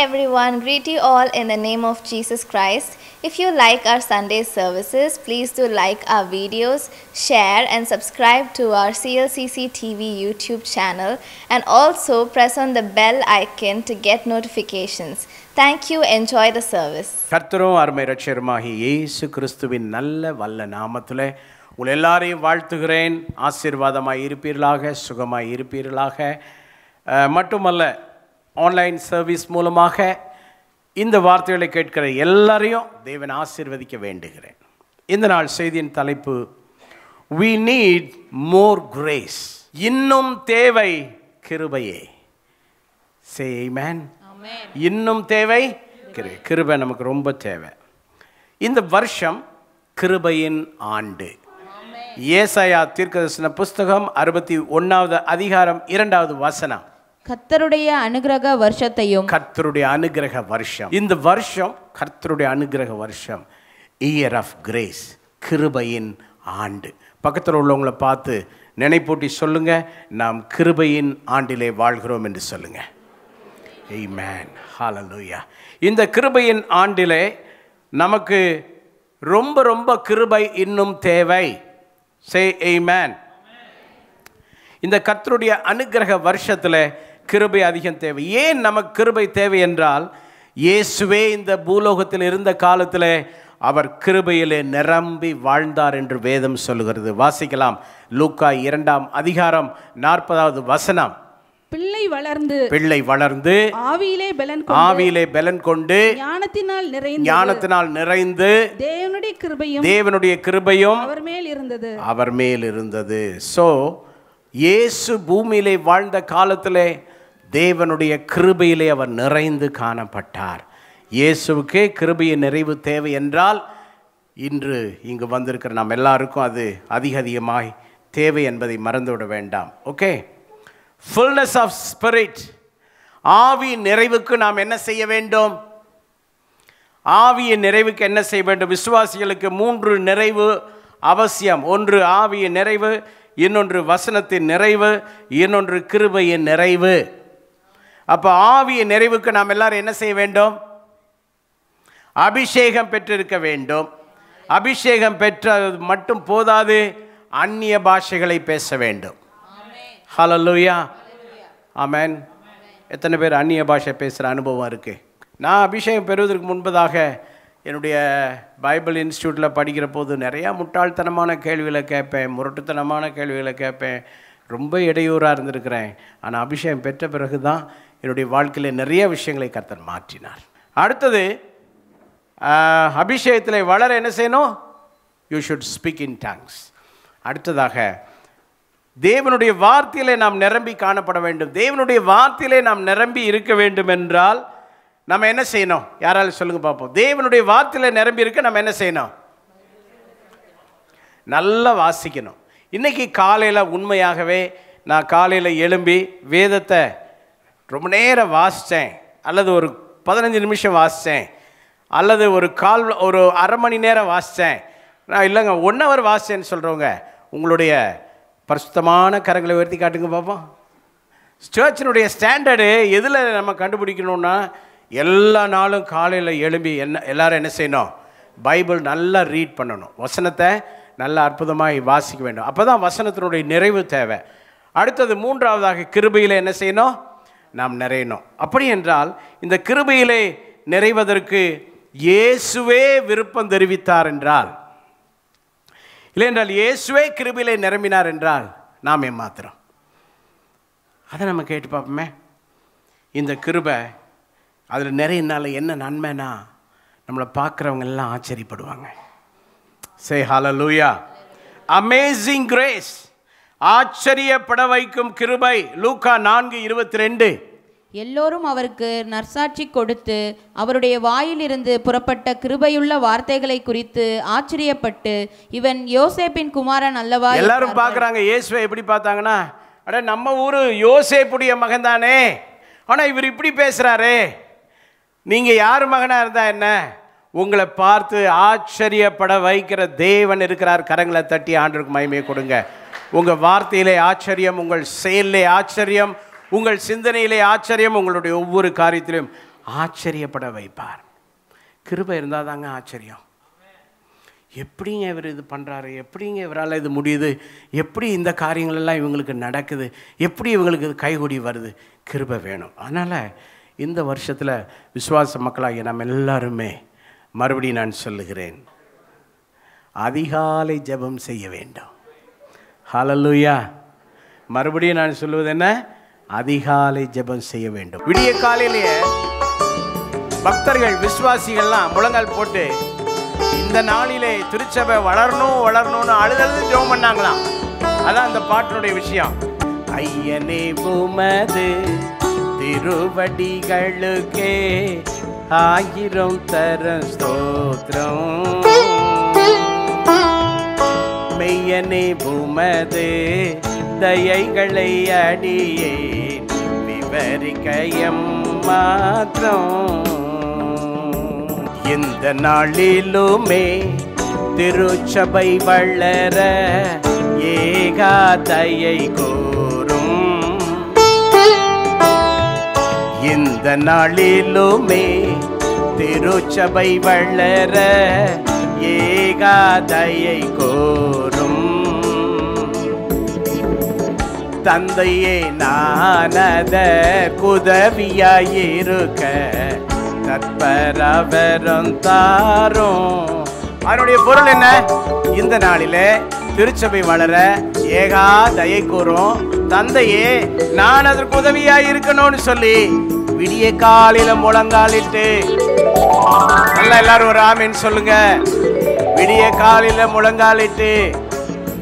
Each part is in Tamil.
everyone, greet you all in the name of Jesus Christ. If you like our Sunday services, please do like our videos, share and subscribe to our CLCC TV YouTube channel, and also press on the bell icon to get notifications. Thank you. Enjoy the service. கர்த்தரும் அருமை இரட்சகருமாகிய இயேசு கிறிஸ்துவின் நல்ல வல்ல நாமத்திலே உங்கள் எல்லாரையும் வாழ்த்துகிறேன். ஆசீர்வாதமாய் இருப்பீர்களாக, சுகமாய் இருப்பீர்களாக. மட்டுமல்ல, ஆன்லைன் சர்வீஸ் மூலமாக இந்த வார்த்தைகளை கேட்கிற எல்லாரையும் தேவன் ஆசீர்வதிக்க வேண்டுகிறேன். இந்த நாள் செய்தியின் தலைப்பு We need more grace. இன்னும் தேவை கிருபையே. Say amen. இன்னும் தேவை கிருபை. நமக்கு ரொம்ப தேவை. இந்த வருஷம் கிருபையின் ஆண்டு. ஏசாயா தீர்க்கதரிசன புஸ்தகம் 61வது அதிகாரம் 2வது வசனம். கர்த்தருடைய அனுக்கிரக வருஷத்தையும். கர்த்தருடைய அனுக்கிரக வருஷம். இந்த வருஷம் கர்த்தருடைய அனுக்கிரக வருஷம். இயர் ஆஃப் கிரேஸ், கிருபையின் ஆண்டு. பக்கத்தில் உள்ளவங்களை பார்த்து நினைப்பூட்டி சொல்லுங்க, நாம் கிருபையின் ஆண்டிலே வாழ்கிறோம் என்று சொல்லுங்க. ஆமென். ஹல்லேலூயா. இந்த கிருபையின் ஆண்டிலே நமக்கு ரொம்ப ரொம்ப கிருபை இன்னும் தேவை. Say amen. இந்த கர்த்தருடைய அனுக்கிரக வருஷத்தில் கிருபை அதிகம் தேவை. ஏன் நமக்கு கிருபை தேவை என்றால், இயேசுவே இந்த பூலோகத்தில் இருந்த காலத்தில் அவர் கிருபையிலே நிரம்பி வாழ்ந்தார் என்று வேதம் சொல்லுகிறது. வாசிக்கலாம். லூக்கா 2ஆம் அதிகாரம் 40வது வசனம். பிள்ளை வளர்ந்து ஆவியிலே பலன் கொண்டு ஞானத்தினால் நிறைந்து தேவனுடைய கிருபையும் அவர் மேல் இருந்தது. சோ இயேசு பூமியிலே வாழ்ந்த காலத்திலே தேவனுடைய கிருபையிலே அவர் நிறைந்து காணப்பட்டார். இயேசுவுக்கே கிருபையின் நிறைவு தேவை என்றால், இன்று இங்கு வந்திருக்கிற நாம் எல்லாருக்கும் அது அதிகமாய் தேவை என்பதை மறந்துவிட வேண்டாம். ஓகே, ஃபுல்னஸ் ஆஃப் ஸ்பிரிட், ஆவியின் நிறைவுக்கு நாம் என்ன செய்ய வேண்டும்? ஆவியின் நிறைவுக்கு என்ன செய்ய வேண்டும்? விசுவாசிகளுக்கு 3 நிறைவு அவசியம். ஒன்று ஆவியின் நிறைவு, இன்னொன்று வசனத்தின் நிறைவு, இன்னொன்று கிருபையின் நிறைவு. அப்போ ஆவியின் நிறைவுக்கு நாம் எல்லாரும் என்ன செய்ய வேண்டும்? அபிஷேகம் பெற்றிருக்க வேண்டும். அபிஷேகம் பெற்றது மட்டும் போதாது, அந்நிய பாஷைகளை பேச வேண்டும். ஹல்லேலூயா. ஆமென். எத்தனை பேர் அந்நிய பாஷை பேசுகிற அனுபவம் இருக்குது? நான் அபிஷேகம் பெறுவதற்கு முன்பதாக என்னுடைய பைபிள் இன்ஸ்டியூட்டில் படிக்கிற போது நிறையா முட்டாள்தனமான கேள்விகளை கேட்பேன், முரட்டுத்தனமான கேள்விகளை கேட்பேன், ரொம்ப இடையூறாக இருந்திருக்கிறேன். ஆனால் அபிஷேகம் பெற்ற பிறகு தான் என்னுடைய வாழ்க்கையில் நிறைய விஷயங்களை கர்த்தர் மாற்றினார். அடுத்தது, அபிஷேகத்தில் வளர என்ன செய்யணும்? You should speak in tongues. அடுத்ததாக, தேவனுடைய வார்த்தையிலே நாம் நிரம்பி காணப்பட வேண்டும். தேவனுடைய வார்த்தையிலே நாம் நிரம்பி இருக்க வேண்டும் என்றால் நம்ம என்ன செய்யணும்? யாராலும் சொல்லுங்க பார்ப்போம். தேவனுடைய வார்த்தையில் நிரம்பி இருக்க நம்ம என்ன செய்யணும்? நல்லா வாசிக்கணும். இன்றைக்கி காலையில் உண்மையாகவே நான் காலையில் எழும்பி வேதத்தை ரொம்ப நேரம் வாசித்தேன், அல்லது ஒரு 15 நிமிஷம் வாசித்தேன், அல்லது ஒரு அரை மணி நேரம் வாசித்தேன். நான் இல்லைங்க 1 hour வாசித்தேன்னு சொல்கிறவங்க உங்களுடைய பரிசுத்தமான கரங்களை உயர்த்தி காட்டுங்க பார்ப்போம். சர்ச்சினுடைய ஸ்டாண்டர்டு எதில் நம்ம கண்டுபிடிக்கணும்னா, எல்லா நாளும் காலையில் எழும்பி எல்லாரும் என்ன செய்யணும்? பைபிள் நல்லா ரீட் பண்ணணும், வசனத்தை நல்லா அற்புதமாக வாசிக்க வேண்டும். அப்போ தான் வசனத்தினுடைய நிறைவு தேவை. அடுத்தது 3ஆவதாக, கிருபையில் என்ன செய்யணும்? நாம் நிறையணும். அப்படி என்றால் இந்த கிருபையிலே நிறைவதற்கு இயேசுவே விருப்பம் தெரிவித்தார் என்றால், இல்லை என்றால் இயேசுவே கிருபையிலே நிரம்பினார் என்றால் நாம் ஏமாத்திரம். அதை நம்ம கேட்டு பார்ப்போமே. இந்த கிருபை அதில் நிறையனால என்ன நன்மைனா, நம்மளை பார்க்குறவங்க எல்லாம் ஆச்சரியப்படுவாங்க. சே ஹல்லேலூயா. அமேசிங் கிரேஸ், ஆச்சரியப்பட வைக்கும் கிருபை. லூக்கா 4:22. எல்லோரும் அவருக்கு நற்சாட்சி கொடுத்து அவருடைய வாயிலிருந்து புறப்பட்ட கிருபையுள்ள வார்த்தைகளை குறித்து ஆச்சரியப்பட்டு, இவன் யோசேப்பின் குமாரன் அல்லவா? எல்லாரும் பார்க்குறாங்க. இயேசுவை எப்படி பார்த்தாங்கன்னா, அட நம்ம ஊர் யோசேப்புடைய மகன் தானே, ஆனால் இவர் இப்படி பேசுகிறாரே, நீங்கள் யார் மகனாக இருந்தால் என்ன? உங்களை பார்த்து ஆச்சரியப்பட வைக்கிற தேவன் இருக்கிறார். கரங்களை தட்டி ஆண்டவருக்கு மகிமையை கொடுங்க. உங்கள் வார்த்தையிலே ஆச்சரியம், உங்கள் செயலிலே ஆச்சரியம், உங்கள் சிந்தனையிலே ஆச்சரியம், உங்களுடைய ஒவ்வொரு காரியத்திலும் ஆச்சரியப்பட வைப்பார். கிருபை இருந்தால் தாங்க ஆச்சரியம். எப்படிங்க இவர் இது பண்ணுறாரு, எப்படிங்க இவரால் இது முடியுது, எப்படி இந்த காரியங்களெல்லாம் இவங்களுக்கு நடக்குது, எப்படி இவங்களுக்கு இது கைகூடி வருது? கிருபை வேணும். அதனால் இந்த வருஷத்தில் விசுவாச மக்களாகிய நம்ம எல்லாருமே மறுபடியும் நான் சொல்லுகிறேன், அதிகாலை ஜெபம் செய்ய வேண்டும். ஹல்லேலூயா. மறுபடியும் நான் சொல்லுவது என்ன? அதிகாலை ஜெபம் செய்ய வேண்டும். விடிய காலையிலேயே பக்தர்கள் விசுவாசிகள்லாம் முழங்கால் போட்டு இந்த நாளிலே திருச்சபை வளரணும் வளரணும்னு அழுதழுது ஜெபம் பண்ணாங்களாம். அதான் அந்த பாட்டினுடைய விஷயம். ஐயனே உமது திருவடிகளுக்கே ஆயிரம் தரம் ஸ்தோத்திரம், மெய்யனே உமது தயைகளை அடியே விவரிக்கையம் மாத்திரம். இந்த நாளிலுமே திருச்சபை வளர ஏகாதையை கோரும். இந்த நாளிலுமே திருச்சபை வளர ஏகாதையை கோரும். தந்தையே நானதற்குதவியாயிருக்க தற்பரவரம் தாரும். அதனுடைய பொருள் என்ன? இந்த நாளிலே திருச்சபை வளர ஏகா தயை கூறும். தந்தையே நான் அதற்கு உதவியாய் இருக்கணும்னு சொல்லி விடிய காலையில முழங்காலிட்டு, நல்லா எல்லாரும் ஒரு ஆமீன் சொல்லுங்க. விடிய காலையில முழங்காலிட்டு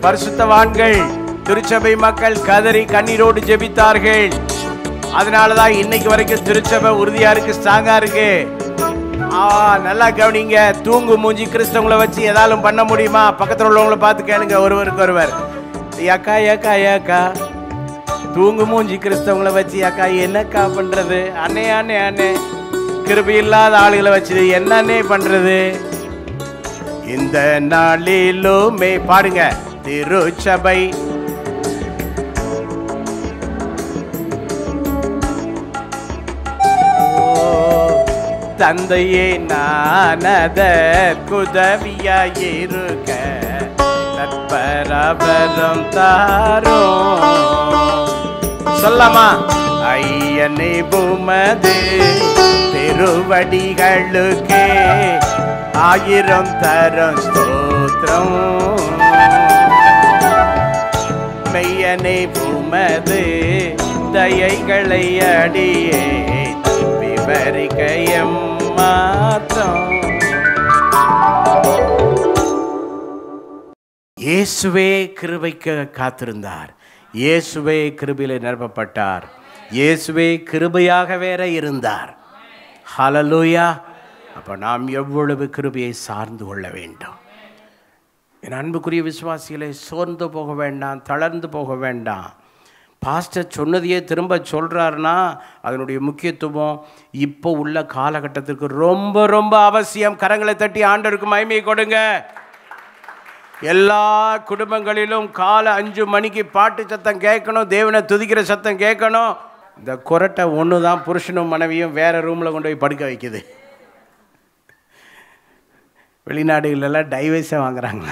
பரிசுத்தவான்கள் திருச்சபை மக்கள் கதறி கண்ணீரோடு ஜெபித்தார்கள். அதனாலதான் இன்னைக்கு வரைக்கும் திருச்சபை உறுதியா இருக்கு, ஸ்ட்ராங்கா இருக்கு. நல்லா கவனிங்க. தூங்கு மூஞ்சி கிறிஸ்தவங்களை வச்சு ஏதாலும் பண்ண முடியுமா? பக்கத்தில் உள்ளவங்களை பார்த்து கேளுங்க ஒருவருக்கு ஒருவர். அக்கா ஏக்கா ஏக்கா தூங்கு மூஞ்சி கிறிஸ்தவங்களை வச்சு அக்கா என்னக்கா பண்றது? அண்ணே அண்ணே அண்ணே கிருபை இல்லாத ஆளுகளை வச்சு என்னன்னே பண்றது? இந்த நாளிலுமே பாருங்க, திருச்சபை தந்தையே நானதற்குதவியாயிருக்க தற்பரவரம் தாரும். சொல்லமா? ஐயனே உமது திருவடிகளுக்கே ஆயிரம் தரம் ஸ்தோத்திரம், மெய்யனே உமது தயைகளை அடியே விவரிக்கையம் மாத்திரம். இயேசுவே கிருபைக்கு காத்திருந்தார். இயேசுவே கிருபையிலே நிரப்பப்பட்டார். இயேசுவே கிருபையாக வேற இருந்தார். ஹல்லேலூயா. அப்போ நாம் எவ்வளவு கிருபையை சார்ந்து கொள்ள வேண்டும். என் அன்புக்குரிய விசுவாசிகளை சோர்ந்து போக வேண்டாம், தளர்ந்து போக வேண்டாம். பாஸ்டர் சொன்னதையே திரும்ப சொல்கிறாருன்னா அதனுடைய முக்கியத்துவம் இப்போ உள்ள காலகட்டத்திற்கு ரொம்ப ரொம்ப அவசியம். கரங்களை தட்டி ஆண்டவருக்கு மகிமையை கொடுங்க. எல்லா குடும்பங்களிலும் காலை 5 மணிக்கு பாட்டு சத்தம் கேட்கணும், தேவனை துதிக்கிற சத்தம் கேட்கணும். இந்த குரட்டை ஒன்று தான் புருஷனும் மனைவியும் வேறு ரூமில் கொண்டு போய் படுக்க வைக்குது. வெளிநாடுகளெல்லாம் டைவர்ஸை வாங்குறாங்க,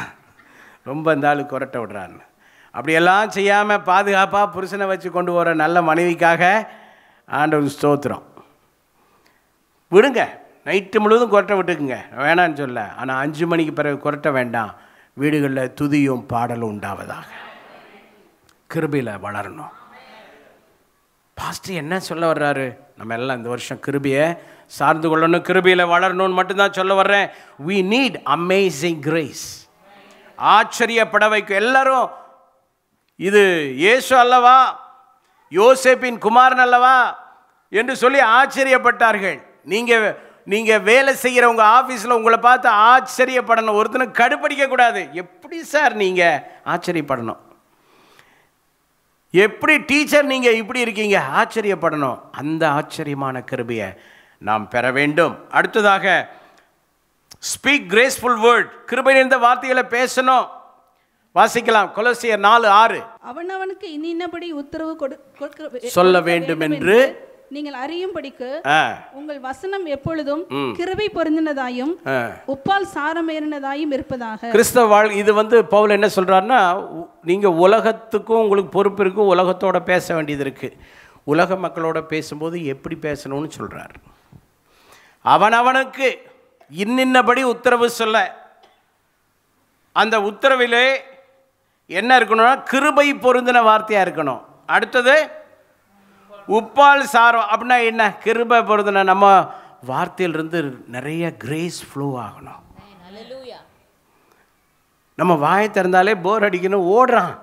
ரொம்ப இந்த ஆள் குரட்டை விடுறாங்க. அப்படியெல்லாம் செய்யாமல் பாதுகாப்பாக புருஷனை வச்சு கொண்டு போகிற நல்ல மனைவிக்காக ஆண்டவர் ஸ்தோத்திரம். விடுங்க, நைட்டு முழுவதும் குரட்டை விட்டுக்குங்க, வேணான்னு சொல்ல. ஆனால் 5 மணிக்கு பிறகு குரட்டை வேண்டாம். வீடுகளில் துதியும் பாடலும் உண்டாவதாக. கிருபையில் வளரணும். பாஸ்டர் என்ன சொல்ல வர்றாரு? நம்ம எல்லாம் இந்த வருஷம் கிருபையை சார்ந்து கொள்ளணும், கிருபையில் வளரணும்னு மட்டும்தான் சொல்ல வர்றேன். we need amazing grace. ஆச்சரியப்பட வைக்கும். எல்லாரும் இது இயேசு அல்லவா, யோசேப்பின் குமாரன் அல்லவா என்று சொல்லி ஆச்சரியப்பட்டார்கள். நீங்கள் வேலை செய்கிறவங்க ஆஃபீஸில் உங்களை பார்த்து ஆச்சரியப்படணும். ஒருத்தனுக்கு கடுப்படிக்கக்கூடாது. எப்படி சார் நீங்கள் ஆச்சரியப்படணும்? எப்படி டீச்சர் நீங்கள் இப்படி இருக்கீங்க? ஆச்சரியப்படணும். அந்த ஆச்சரியமான கிருபையை நாம் பெற வேண்டும். அடுத்ததாக ஸ்பீக் கிரேஸ்ஃபுல் வேர்ட். கிருபை நிறைந்த வார்த்தைகளை பேசணும். வாசிக்கலாம், கொலோசியர் 4:6. அவனவனுக்கு இன்னின்னபடி உத்தரவு சொல்ல வேண்டும் என்று நீங்கள் அறியும்படிக்கு உங்கள் வசனம் எப்பொழுதும் கிருபை பொருந்தினதாயும் உப்பால் சாரமேறினதாயும் இருப்பதாக. கிறிஸ்தவ இது பவுல் என்ன சொல்றாருன்னா, நீங்க உலகத்துக்கும் உங்களுக்கு பொறுப்பு இருக்கு, உலகத்தோட பேச வேண்டியது இருக்கு. உலக மக்களோட பேசும்போது எப்படி பேசணும்னு சொல்றார். அவனவனுக்கு இன்னின்னபடி உத்தரவு சொல்ல, அந்த உத்தரவிலே என்ன இருக்கணும்னா கிருபை பொருந்தின வார்த்தையா இருக்கணும். அடுத்தது உப்பால் சாரம். அப்படின்னா என்ன? கிருபை பொருந்தின நம்ம வார்த்தையிலிருந்து நிறைய கிரேஸ் ஃப்ளோ ஆகணும். நம்ம வாயை திறந்தாலே போர் அடிக்கணும், ஓடுறான்.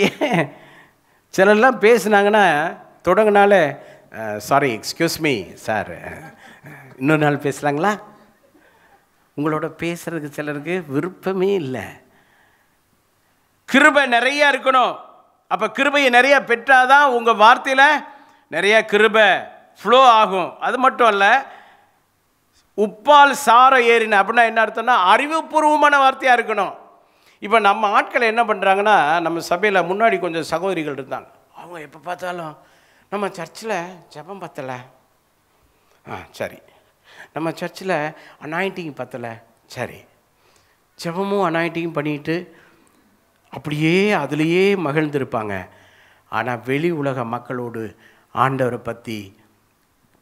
ஏன் சிலர்லாம் பேசுனாங்கன்னா தொடங்கினாலே சாரி எக்ஸ்கியூஸ் மீ சார், இன்னொரு நாள் பேசலாங்களா? உங்களோட பேசுறதுக்கு சிலருக்கு விருப்பமே இல்லை. கிருபை நிறைய இருக்கணும். அப்போ கிருபையை நிறைய பெற்றாதான் உங்கள் வார்த்தையில் நிறைய கிருபை ஃப்ளோ ஆகும். அது மட்டும் இல்லை, உப்பால் சார ஏறின அப்படின்னா என்ன அர்த்தம்னா அறிவுபூர்வமான வார்த்தையாக இருக்கணும். இப்போ நம்ம ஆட்களை என்ன பண்ணுறாங்கன்னா, நம்ம சபையில் முன்னாடி கொஞ்சம் சகோதரிகள் இருந்தாங்க. அவங்க எப்போ பார்த்தாலும் நம்ம சர்ச்சில் ஜெபம் பத்தலை, சரி, நம்ம சர்ச்சில் அனாயிண்டிங் பத்தலை, சரி, ஜெபமும் அனாயிண்டிங் பண்ணிட்டு அப்படியே அதிலேயே மகிழ்ந்திருப்பாங்க. ஆனால் வெளி உலக மக்களோடு ஆண்டவரை பற்றி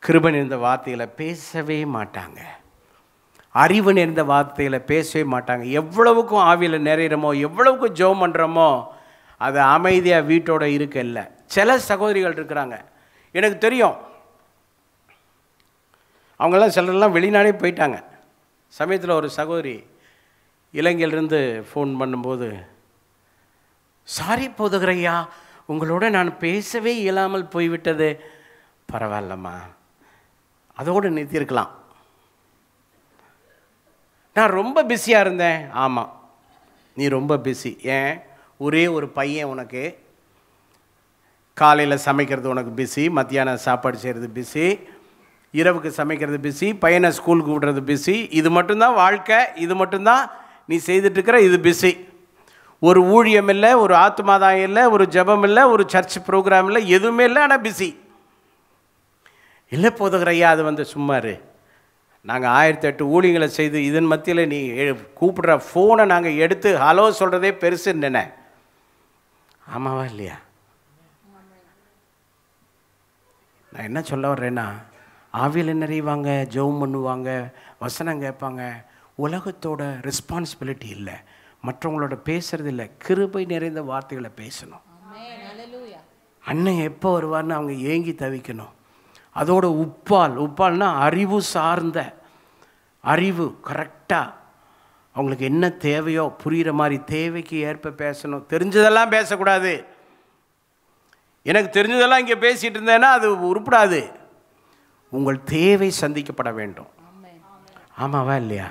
கிருபை நிறைந்த வார்த்தைகளை பேசவே மாட்டாங்க, அறிவு நிறைந்த வார்த்தைகளை பேசவே மாட்டாங்க. எவ்வளவுக்கும் ஆவியில் நிறையிறமோ, எவ்வளவுக்கு ஜெபம் பண்ணுறோமோ, அது அமைதியாக வீட்டோட இருக்கல்ல. சில சகோதரிகள் இருக்கிறாங்க, எனக்கு தெரியும், அவங்கெல்லாம் சிலரெல்லாம் வெளிநாடே போயிட்டாங்க. சமயத்தில் ஒரு சகோதரி இலங்கையிலிருந்து ஃபோன் பண்ணும்போது, சாரி போதுகிறையா, உங்களோட நான் பேசவே இயலாமல் போய்விட்டது. பரவாயில்லம்மா, அதோடு நிறுத்தியிருக்கலாம். நான் ரொம்ப பிஸியாக இருந்தேன். ஆமாம், நீ ரொம்ப பிஸி. ஏன்? ஒரே ஒரு பையன் உனக்கு, காலையில் சமைக்கிறது உனக்கு பிஸி, மத்தியானம் சாப்பாடு செய்கிறது பிஸி, இரவுக்கு சமைக்கிறது பிஸி, பையனை ஸ்கூலுக்கு விடுறது பிஸி. இது மட்டும்தான் வாழ்க்கை, இது மட்டும்தான் நீ செய்துட்டுருக்கிற, இது பிஸி. ஒரு ஊழியம் இல்லை, ஒரு ஆத்மாதாயம் இல்லை, ஒரு ஜெபம் இல்லை, ஒரு சர்ச் ப்ரோக்ராம் இல்லை, எதுவுமே இல்லை, ஆனால் பிஸி. இல்லை போதுகிறையா, அது சும்மாரு, நாங்கள் 1008 ஊழியங்களை செய்து இதன் மத்தியில் நீ கூப்பிடுற ஃபோனை நாங்கள் எடுத்து ஹலோ சொல்கிறதே பெருசுன்னு நினை. ஆமாவா இல்லையா? நான் என்ன சொல்ல வர்றேன்னா, ஆவியில் நிறைவாங்க, ஜெபம் பண்ணுவாங்க, வசனம் கேட்பாங்க, உலகத்தோட ரெஸ்பான்சிபிலிட்டி இல்லை, மற்றவங்களோட பேசுறது இல்லை, கிருபை நிறைந்த வார்த்தைகளை பேசணும். அண்ணன் எப்போ வருவார்னு அவங்க ஏங்கி தவிக்கணும். அதோட உப்பால்னா அறிவு சார்ந்த அறிவு, கரெக்டாக அவங்களுக்கு என்ன தேவையோ புரிகிற மாதிரி தேவைக்கு ஏற்ப பேசணும். தெரிஞ்சதெல்லாம் பேசக்கூடாது. எனக்கு தெரிஞ்சதெல்லாம் இங்கே பேசிகிட்டு இருந்தேன்னா அது உருப்படாது. உங்கள் தேவை சந்திக்கப்பட வேண்டும். ஆமாவா இல்லையா?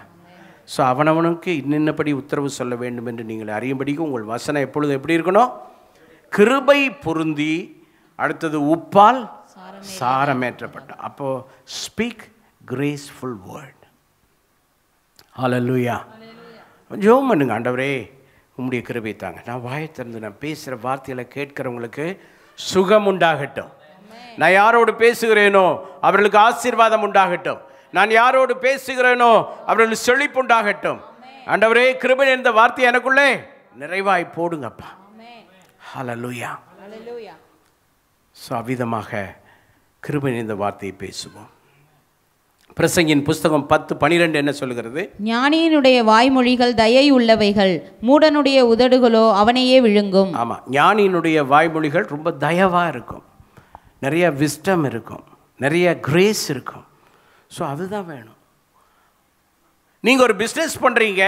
ஸோ அவனவனுக்கு இன்னபடி உத்தரவு சொல்ல வேண்டும் என்று நீங்கள் அறியும்படிக்கு உங்கள் வசனம் எப்பொழுதும் எப்படி இருக்கணும்? கிருபை பொருந்தி, அடுத்தது உப்பால் சாரமேற்றப்பட்ட. அப்போ ஸ்பீக் கிரேஸ்ஃபுல் வேர்ட். ஹல்லேலூயா. ஜெபம் பண்ணுங்க, ஆண்டவரே உம்முடைய கிருபை தாங்க. நான் வாயை திறந்து நான் பேசுகிற வார்த்தைகளை கேட்கிறவங்களுக்கு சுகம் உண்டாகட்டும். நான் யாரோடு பேசுகிறேனோ அவர்களுக்கு ஆசீர்வாதம் உண்டாகட்டும். நான் யாரோடு பேசுகிறேனோ அவர்களுக்கு செழிப்பு உண்டாகட்டும். ஆண்டவரே கிருபை நிறைந்த வார்த்தை எனக்குள்ளே நிறைவாய் போடுங்கப்பா. ஹல்லேலூயா. ஸோ அவ்விதமாக கிருபை நிறைந்த வார்த்தையை பேசுவோம். பிரசங்கின் புஸ்தகம் 10:12 என்ன சொல்லுகிறது? ஞானியினுடைய வாய்மொழிகள் தயை உள்ளவைகள், மூடனுடைய உதடுகளோ அவனையே விழுங்கும். ஆமாம், ஞானியினுடைய வாய்மொழிகள் ரொம்ப தயவாக இருக்கும், நிறைய விஸ்டம் இருக்கும், நிறைய கிரேஸ் இருக்கும். ஸோ அதுதான் வேணும். நீங்கள் ஒரு பிஸ்னஸ் பண்ணுறீங்க,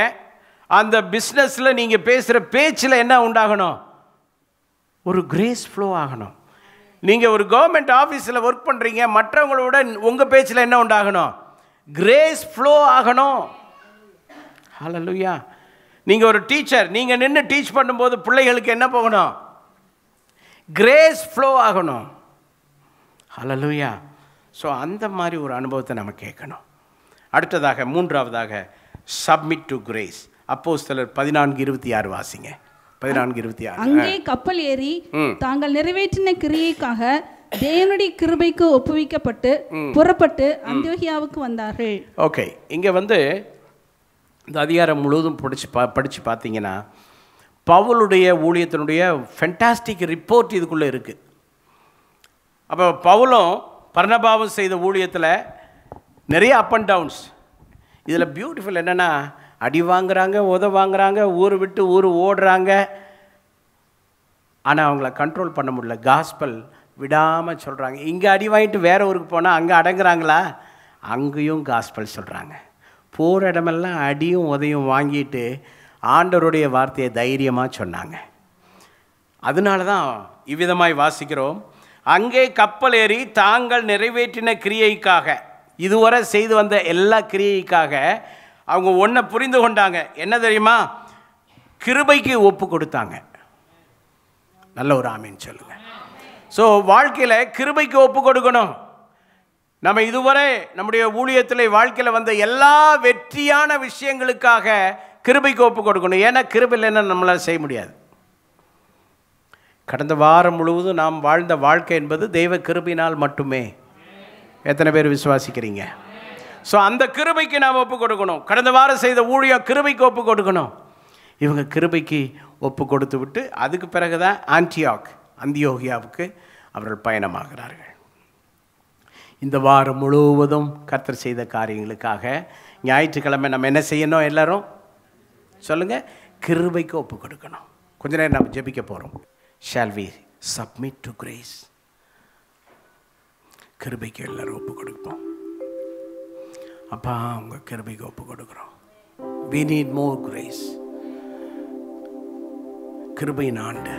அந்த பிஸ்னஸில் நீங்கள் பேசுகிற பேச்சில் என்ன உண்டாகணும்? ஒரு கிரேஸ் ஃப்ளோ ஆகணும். நீங்கள் ஒரு கவர்மெண்ட் ஆஃபீஸில் ஒர்க் பண்ணுறீங்க, மற்றவங்களோட உங்கள் பேச்சில் என்ன உண்டாகணும்? கிரேஸ் ஃப்ளோ ஆகணும். ஹல்லேலூயா. நீங்கள் ஒரு டீச்சர், நீங்கள் நின்று டீச் பண்ணும்போது பிள்ளைகளுக்கு என்ன போகணும்? கிரேஸ் ஃப்ளோ ஆகணும். ஹல்லேலூயா. ஸோ அந்த மாதிரி ஒரு அனுபவத்தை நம்ம கேட்கணும். அடுத்ததாக மூன்றாவதாக சப்மிட் டு கிரேஸ். அப்போஸ்தலர் 14:26 வாசிங்க. 14:26. அங்கே கப்பல் ஏறி தாங்கள் நிறைவேற்றின கிரியைக்காக தேவனுடைய கிருபைக்கு ஒப்புவிக்கப்பட்டு புறப்பட்டு அந்தியோகியாவுக்கு வந்தார்கள். ஓகே, இங்கே வந்து இந்த அதிகாரம் முழுவதும் படித்து பார்த்தீங்கன்னா பவுலுடைய ஊழியத்தினுடைய ஃபென்டாஸ்டிக் ரிப்போர்ட் இதுக்குள்ளே இருக்குது. அப்போ பவுலும் பர்னபாவும் செய்த ஊழியத்தில் நிறைய அப் அண்ட் டவுன்ஸ். இதில் பியூட்டிஃபுல் என்னென்னா, அடி வாங்குறாங்க, வாங்குறாங்க, ஊர் விட்டு ஊர் ஓடுறாங்க. ஆனால் அவங்கள கண்ட்ரோல் பண்ண முடியல. காஸ்பல் விடாமல் சொல்கிறாங்க. இங்கே அடி வாங்கிட்டு வேறு ஊருக்கு போனால் அங்கே அடங்குறாங்களா? அங்கேயும் காஸ்பல் சொல்கிறாங்க. போகிற இடமெல்லாம் அடியும் உதையும் வாங்கிட்டு ஆண்டவருடைய வார்த்தையை தைரியமாக சொன்னாங்க. அதனால தான் இவ்விதமாய் வாசிக்கிறோம். அங்கே கப்பல் ஏறி தாங்கள் நிறைவேற்றின கிரியைக்காக, இதுவரை செய்து வந்த எல்லா கிரியைக்காக அவங்க ஒன்றை புரிந்து கொண்டாங்க. என்ன தெரியுமா? கிருபைக்கு ஒப்பு கொடுத்தாங்க. நல்ல ஒரு ஆமீன் சொல்லுங்கள். ஸோ வாழ்க்கையில் கிருபைக்கு ஒப்பு கொடுக்கணும். நம்ம இதுவரை நம்முடைய ஊழியத்தில் வாழ்க்கையில் வந்த எல்லா வெற்றியான விஷயங்களுக்காக கிருபைக்கு ஒப்பு கொடுக்கணும். ஏன்னா கிருபை இல்லைன்னா நம்மளால் செய்ய முடியாது. கடந்த வாரம் முழுவதும் நாம் வாழ்ந்த வாழ்க்கை என்பது தெய்வ கிருபையினால் மட்டுமே. எத்தனை பேர் விசுவாசிக்கிறீங்க? ஸோ அந்த கிருபைக்கு நாம் ஒப்பு கொடுக்கணும். கடந்த வாரம் செய்த ஊழியம் கிருபைக்கு ஒப்பு கொடுக்கணும். இவங்க கிருபைக்கு ஒப்பு கொடுத்து விட்டு அதுக்கு பிறகு தான் அந்தியோகியாவுக்கு அவர்கள் பயணமாகிறார்கள். இந்த வாரம் முழுவதும் கர்த்தர் செய்த காரியங்களுக்காக ஞாயிற்றுக்கிழமை நம்ம என்ன செய்யணும்? எல்லாரும் சொல்லுங்கள், கிருபைக்கு ஒப்பு கொடுக்கணும். கொஞ்ச நேரம் நம்ம ஜெபிக்க போகிறோம். Shall we submit to grace? கிருபைக்கு எல்லாரும் ஒப்பு கொடுப்போம். அப்பா, உங்கள் கிருபைக்கு ஒப்பு கொடுக்குறோம். we need more grace. கிருபையின் ஆண்டு,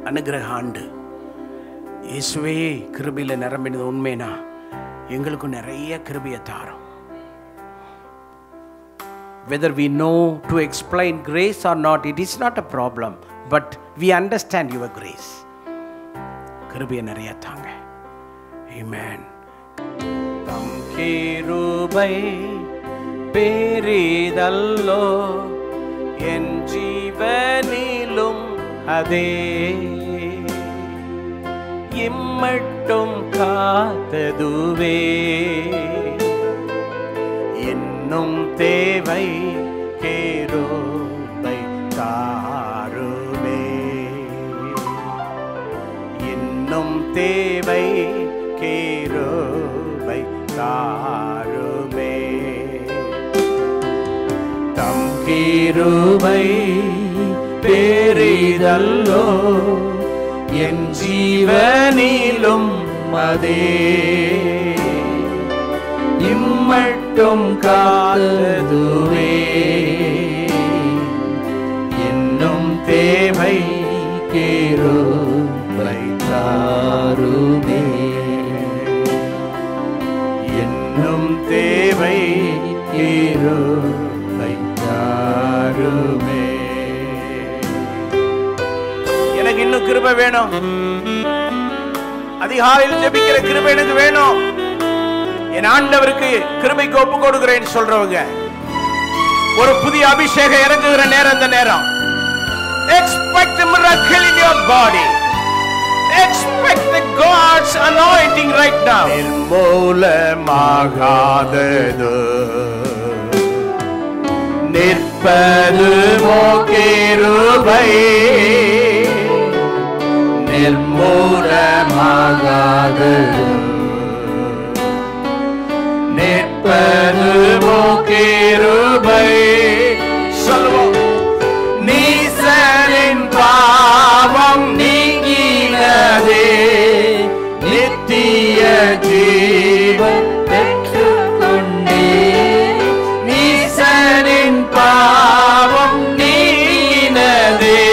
அனுகிரக ஆண்டு. இயேசுவே கிருபையில் நிரம்பினது உண்மைனா எங்களுக்கும் நிறைய கிருபையை தாரும். Whether we know to explain grace or not, it is not a problem, but we understand your grace. கிருபையை நிறைய தாங்க. Amen. தம் கிருபை பெரிதல்லோ, என் ஜீவனிலும் அதே இம்மட்டும் காத்ததுவே, இன்னும் தேவை கிருபை தாருமே, இன்னும் தேவை கிருபை தாருமே. தம் கிருபை பெரிதல்லோ, என் ஜீவனிலும் அதே இம்மட்டும் காத்ததுவே, இன்னும் தேவை கிருபை தாருமே, இன்னும் தேவை கிருபை தாருமே. எனக்கு இன்னும் கிருபை வேணும். அதிகாலையில் ஜெபிக்கிற கிருபை எனக்கு வேணும். என் ஆண்டவருக்கு கிருபைக்கு ஒப்பு கொடுக்கிறேன் சொல்றவங்க, ஒரு புதிய அபிஷேகம் இறங்குகிற நேரம் இந்த நேரம். Expect a miracle in your body. Expect the God's anointing right now. நிர்மூலமாகாதது நிற்பது கிருபை, நிர்மூலமாகாதது நிற்பது கிருபை. சொல்லுவோம். நீசனின் பாவம் நீங்கினதே, நித்திய ஜீவன் பெற்றுக்கொண்டே, நீசனின் பாவம் நீங்கினதே,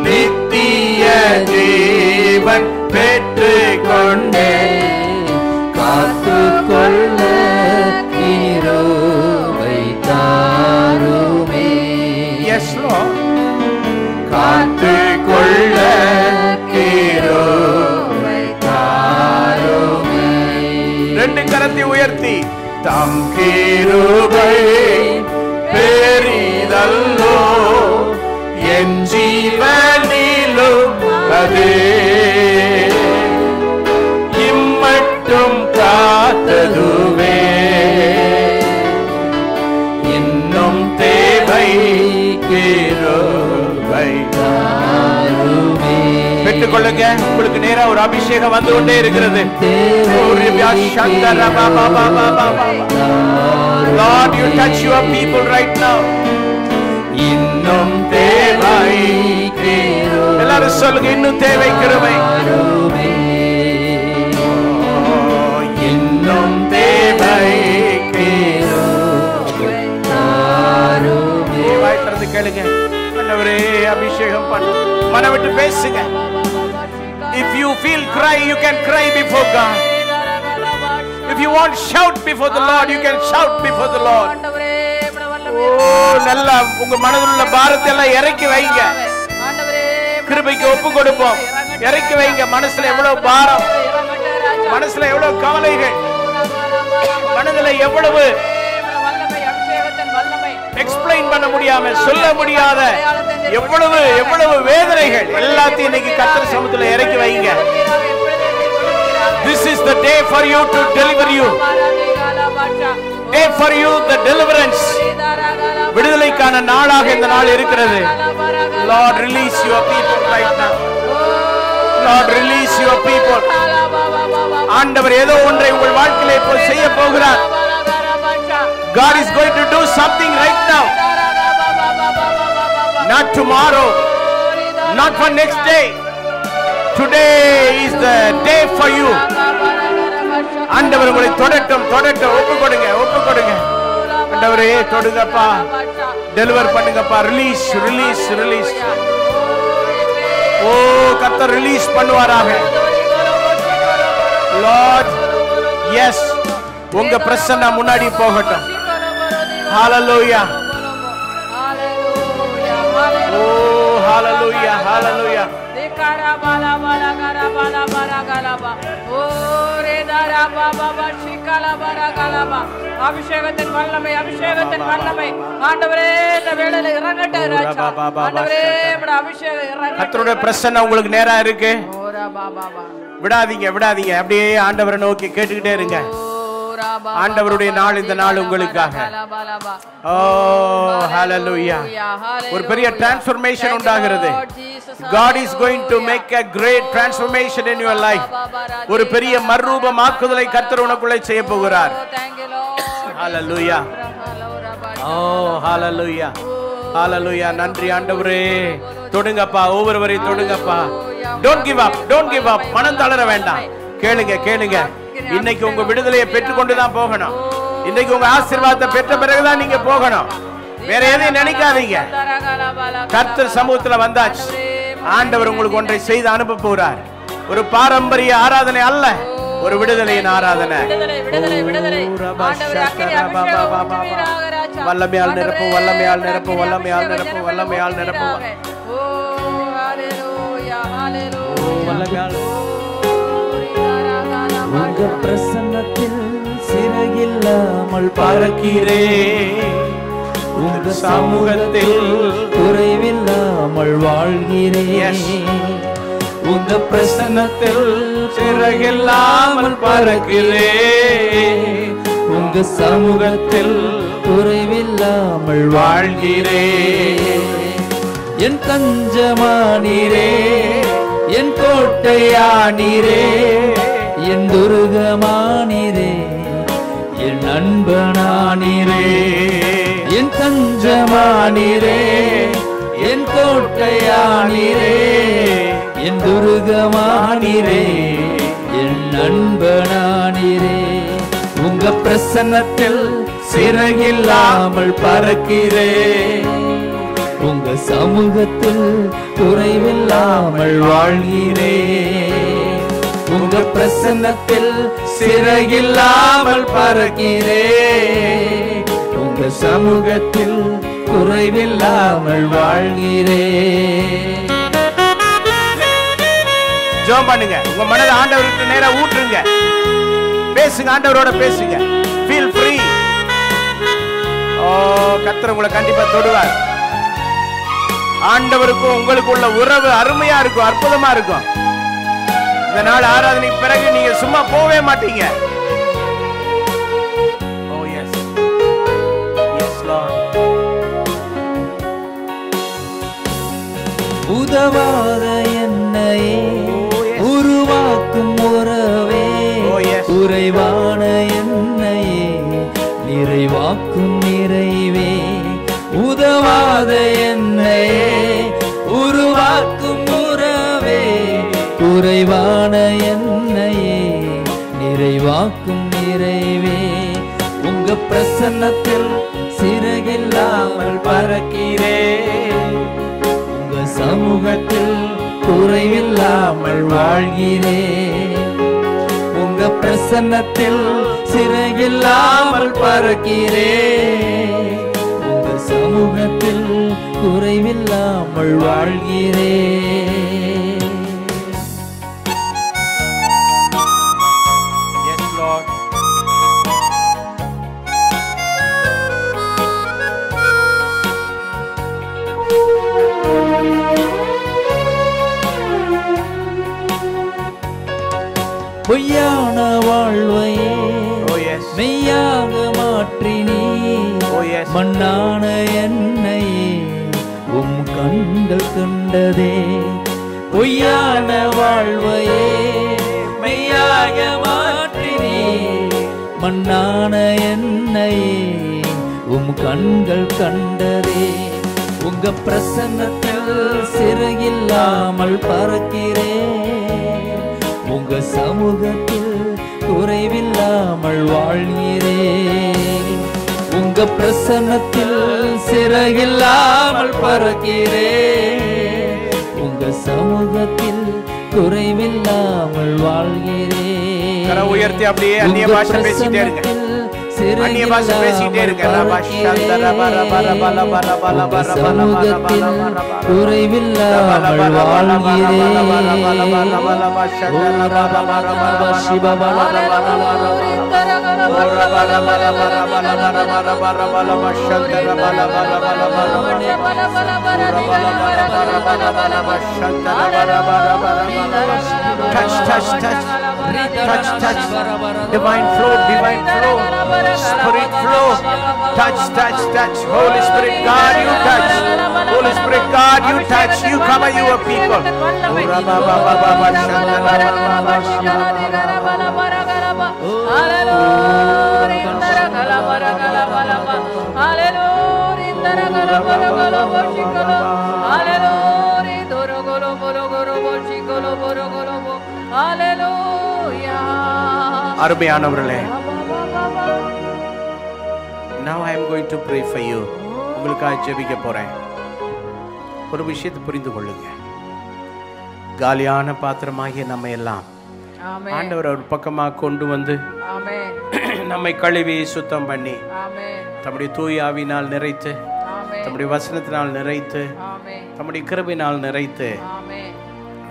நித்திய ஜீவன் பெற்றுக்கொண்டே, காத்துக்கொள்ள கிருபை தாருமே. Yes Lord. காத்துக்கொள்ள கிருபை தாருமே. ரெண்டு கரத்தை உயர்த்தி, தம் கிருபை பெரிதல்லோ, என் ஜீவனிலும் அதே வந்ததுவே இன்னும் தேவை கிருபை பெற்றுக்கொள்ளுங்க. உங்களுக்கு நேரா ஒரு அபிஷேகம் வந்து கொண்டே இருக்கிறது. Lord, you touch your people right now. இன்னும் தேவை எல்லாரும் சொல்லுங்க, இன்னும் தேவை கிருபை, இன்னும் தேவை வாய் திறந்து கேளுங்க. ஆண்டவரே அபிஷேகம் பண்ணு, மனம் விட்டு பேசுங்க. If you feel cry, you can cry before God. If you want shout before the Lord, you can shout before the Lord. Oh, நல்லா உங்க மனதில் உள்ள பாரத்தை எல்லாம் இறக்கி வைங்க. கிருபைக்கு ஒப்பு கொடுப்போம். இறக்கி வைங்க. மனசுல எவ்வளவு பாரம், மனசுல எவ்வளவு கவலைகள், மனதுல எவ்வளவு எக்ஸ்பிளைன் பண்ண முடியாம சொல்ல முடியாத எவ்வளவு எவ்வளவு வேதனைகள் எல்லாத்தையும் இன்னைக்கு கர்த்தர் சமூகத்துல இறக்கி வைங்க. This is the day for you to deliver you. Day for you the deliverance. விடுதலைக்கான நாளாக இந்த நாள் இருக்கிறது. Lord, release your people right now. Lord, release your people. ஆண்டவர் ஏதோ ஒன்றை உங்கள் வாழ்க்கையிலே இப்போ செய்ய போகிறார். God is going to do something right now. Not tomorrow, not for next day. Today is the day for you. ஆண்டவர் உங்களை தொடட்டும், தொடட்டும். ஒப்பு கொடுங்க, ஒப்பு கொடுங்க. ஆண்டவரே தொடுங்கப்பா, டெலிவர் பண்ணுங்கப்பா. Release, release, release. ஓ கர்த்தர் ரிலீஸ் பண்ணுவாராக. லார்ட், எஸ், உங்க பிரசன்னம் முன்னாடி போகட்டும். ஹalleluya. ஓ ஹalleluya, ஹalleluya. dekara bala bala gara bala bara galaba o re dara baba bashikala bara galaba அபிஷேகத்தின் வல்லமை, அபிஷேகத்தின் வல்லமை. ஆண்டவரே இந்த வேளையில இறங்கட்ட ராஜா. ஆண்டவரே நம்முடைய அபிஷேகம் இறங்கட்ட. கர்த்தருடைய பிரசன்னம் உங்களுக்கு நேரா இருக்கு. ஓரா பாபா விடாதீங்க, விடாதீங்க. அப்படியே ஆண்டவரை நோக்கி கேட்டுக்கிட்டே இருங்க. ஆண்டவருடைய நாள் இந்த நாள் உங்களுக்காக. ஓ ஹalleluya. ஒரு பெரிய டிரான்ஸ்ஃபர்மேஷன் உண்டாகிறது. God is going to make a great transformation in your life. ஒரு பெரிய மறுரூபமாக்குதலை கர்த்தர் உனக்குள்ளே செய்ய போகிறார். ஹalleluya. ஓ ஹalleluya, ஹalleluya. நன்றி ஆண்டவரே. தொடுங்கப்பா, ஒவ்வொருவரையும் தொடுங்கப்பா. Don't give up, don't give up. மனம் தளர வேண்டாம். கேளுங்க, கேளுங்க. இன்னைக்கு உங்க விடுதலையை பெற்றுக்கொண்டு தான் போகணும். இன்னைக்கு உங்க ஆசீர்வாதத்தை பெற்ற பிறகுதான் நீங்க போகணும். வேற எதையும் நினைக்காதீங்க. கர்த்தர் சமூகத்துல வந்தாச்சு. ஆண்டவர் உங்களுக்கு ஒன்றை செய்து அனுப்ப போறார். ஒரு பாரம்பரிய ஆராதனை அல்ல, ஒரு விடுதலையின் ஆராதனை. வல்லமையால் நிரப்பு, வல்லமையால் நிரப்பு, வல்லமையால் நிரப்பு, வல்லமையால் நிரப்பு. உங்க பிரசன்னத்தில் சிறகில்லாமல் பறக்கிறேன். உங்க சமூகத்தில் குறைவில்லாமல் வாழ்கிறேன். உங்க பிரசன்னத்தில் சிறகில்லாமல் பறக்கிறேன். உங்க சமூகத்தில் குறைவில்லாமல் வாழ்கிறேன். என் தஞ்சமானீரே, என் கோட்டையானீரே, என் துர்கமானீரே, என் அன்பனானீரே. என் தஞ்சமானீரே, என் கோட்டையானீரே, என் துர்கமானீரே, என் அன்பனானீரே. உங்க பிரசன்னத்தில் சிறகில்லாமல் பறக்கிறேன். உங்க சமூகத்தில் குறைவில்லாமல் வாழ்கிறேன். உங்க பிரசன்னத்தில் சிறகில்லாமல் பறக்கிறேன். உங்க சமூகத்தில் குறைவில்லாமல் வாழ்கிறேன். ஜெபம் பண்ணுங்க. உங்க மனதை ஆண்டவருக்கு நேரா ஊற்றுங்க. பேசுங்க, ஆண்டவரோட பேசுங்க. Feel free. ஓ கர்த்தர் உங்களை கண்டிப்பா தொடுவார். ஆண்டவருக்கும் உங்களுக்கு உள்ள உறவு அருமையா இருக்கும், அற்புதமா இருக்கும். இந்த நாள் ஆராதனைக்கு பிறகு நீங்க சும்மா போவே மாட்டீங்க. உதவாத என்னையே உருவாக்கும் உறவே குறைவான என்னையே நிறைவாக்கும் நிறைவே உதவாத என்னையே உருவாக்கும் உறவே குறைவான என்னையே நிறைவாக்கும் நிறைவே உங்க பிரசன்னத்தில் சிறகில்லாமல் பறக்கிறேன் உங்க சமூகத்தில் குறைவில்லாமல் வாழ்கிறேன் உங்க பிரசன்னத்தில் சிறகில்லாமல் பறக்கிறேன் உங்க சமூகத்தில் குறைவில்லாமல் வாழ்கிறேன். Yes, Lord. பொய்யான வாழ்வையே Oh, yes. மெய்யாக மாற்றினீ Oh, yes. மண்ணான என்னையே உம் கண்கள் கண்டதே பொய்யான வாழ்வையே மெய்யாக மாற்றினீ மண்ணான என்னையே உம் கண்கள் கண்டதே உங்க பிரசன்னத்தில் சிறகில்லாமல் பறக்கிறேன் உங்க சமூகத்தில் குறைவில்லாமல் வாழ்கிறேன் உங்க பிரசன்னத்தில் சிறகில்லாமல் பறக்கிறேன் உங்க சமூகத்தில் குறைவில்லாமல் வாழ்கிறேன். கரம் உயர்த்தி அப்படியே அந்நிய பாஷை பேசிட்டே இருங்க. அந்நிய பாஷை பேசிட்டே இருங்க. குறைவில்லாமல் touch, divine flow, spirit flow, touch, Holy Spirit God, you touch, Holy Spirit God, you touch, you cover your people. அருமையானவர்களே, now I am going to pray for you. உங்களுக்காக ஜெபிக்க போறேன். ஒரு விஷயத்தை புரிந்து கொள்ளுங்க. காலியான பாத்திரமாகிய நம்ம எல்லாம் ஆண்டவர் ஒரு பக்கமாக கொண்டு வந்து நம்மை கழுவி சுத்தம் பண்ணி தம்முடைய தூய ஆவியினால் நிறைத்து தம்முடைய வசனத்தினால் நிறைத்து தம்முடைய கிருபையினால் நிறைத்து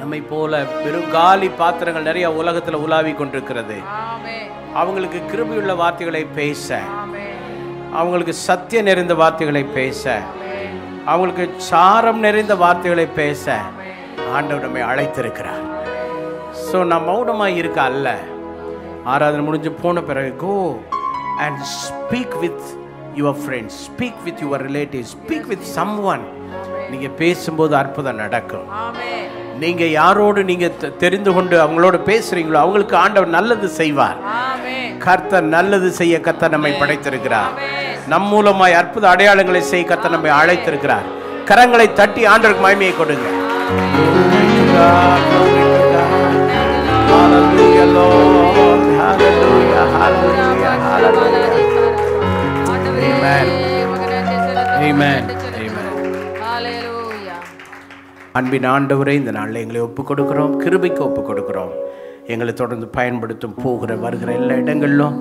நம்மை போல வெறும் காலி பாத்திரங்கள் நிறைய உலகத்தில் உலாவி கொண்டிருக்கிறது. அவங்களுக்கு கிருபையுள்ள வார்த்தைகளை பேச, அவங்களுக்கு சத்தியம் நிறைந்த வார்த்தைகளை பேச, அவங்களுக்கு சாரம் நிறைந்த வார்த்தைகளை பேச ஆண்டவர் நம்மை அழைத்திருக்கிறார். ஸோ நான் மௌனமாக இருக்க அல்ல, ஆராதனை முடிஞ்சு போன பிறகு go and speak with your friends, speak with your relatives, speak with someone. நீங்கள் பேசும்போது அற்புதம் நடக்கும். நீங்கள் யாரோடு நீங்கள் தெரிந்து கொண்டு அவங்களோட பேசுகிறீங்களோ அவங்களுக்கு ஆண்டவர் நல்லது செய்வார். கர்த்தர் நல்லது செய்ய கர்த்தர் நம்மை படைத்திருக்கிறார். நம் மூலமாய் அற்புத அடையாளங்களை செய்ய கர்த்தர் நம்மை அழைத்திருக்கிறார். கரங்களை தட்டி ஆண்டவருக்கு மகிமையை கொடுங்க. அன்பின் ஆண்டவரே, இந்த நாளில் எங்களை ஒப்புக் கொடுக்கிறோம், கிருபைக்கு ஒப்புக் கொடுக்கிறோம். எங்களை தொடர்ந்து பயன்படுத்தும் போகிற வருகிற எல்லா இடங்களிலும்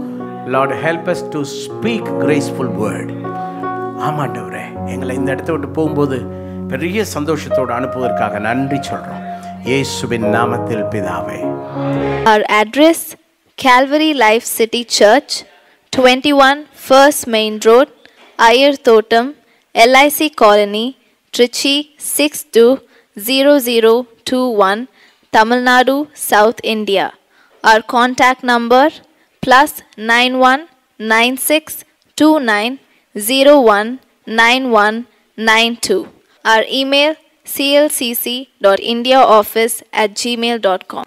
Lord help us to speak graceful word. ஆமாண்டவரே, எங்களை இந்த இடத்தை விட்டு போகும்போது பெரிய சந்தோஷத்தோடு அனுப்புவதற்காக நன்றி சொல்கிறோம். இயேசுவின் நாமத்தில் பிதாவே. Our address, Calvary Life City Church, 21 First Main Road, Ayar Thotam, LIC Colony, Trichy 620021, Tamil Nadu, South India. Our contact number +91 96 29 01 9192. Our email clcc.indiaoffice@gmail.com.